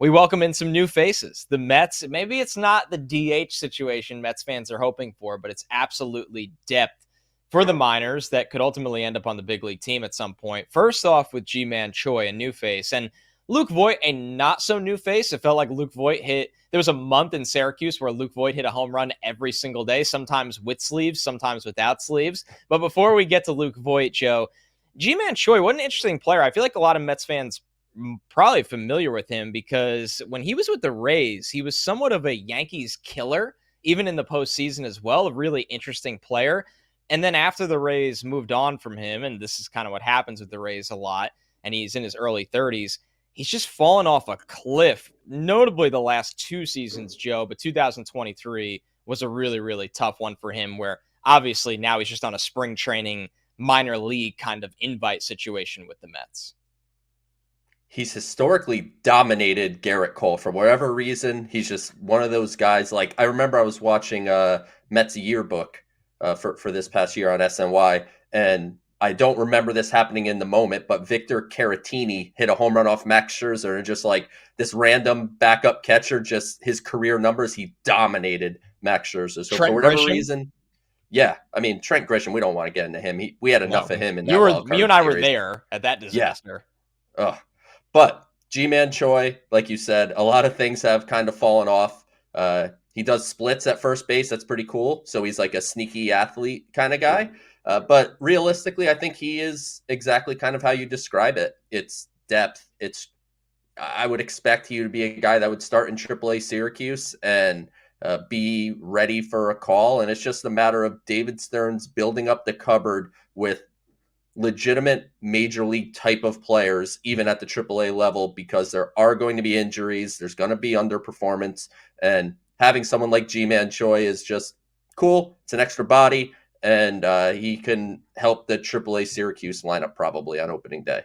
we welcome in some new faces. The Mets, maybe it's not the DH situation Mets fans are hoping for, but it's absolutely depth for the minors that could ultimately end up on the big league team at some point. First off, with Ji-Man Choi, a new face, and Luke Voit, a not so new face. It felt like Luke Voit there was a month in Syracuse where Luke Voit hit a home run every single day, sometimes with sleeves, sometimes without sleeves. But before we get to Luke Voit, Joe, Ji-Man Choi, what an interesting player. I feel like a lot of Mets fans probably familiar with him because when he was with the Rays, he was somewhat of a Yankees killer, even in the postseason as well, a really interesting player. And then after the Rays moved on from him, and this is kind of what happens with the Rays a lot, and he's in his early 30s, he's just fallen off a cliff, notably the last two seasons, Joe, but 2023 was a really, really tough one for him where obviously now he's just on a spring training minor league kind of invite situation with the Mets. He's historically dominated Garrett Cole for whatever reason. He's just one of those guys. Like, I remember I was watching Mets yearbook for this past year on SNY, and I don't remember this happening in the moment, but Victor Caratini hit a home run off Max Scherzer, and just like this random backup catcher, just his career numbers, he dominated Max Scherzer. So Trent for whatever Grisham? Reason, yeah, I mean, Trent Grisham, we don't want to get into him. We had enough of him in that wild card You and I series. were there at that disaster. Yeah. But Ji-Man Choi, like you said, a lot of things have kind of fallen off. He does splits at first base. That's pretty cool. So he's like a sneaky athlete kind of guy. But realistically, I think he is exactly kind of how you describe it. It's depth. I would expect you to be a guy that would start in AAA Syracuse and be ready for a call. And it's just a matter of David Stearns building up the cupboard with legitimate major league type of players, even at the AAA level, because there are going to be injuries. There's going to be underperformance. And having someone like Ji-Man Choi is just cool. It's an extra body. And he can help the AAA Syracuse lineup probably on opening day.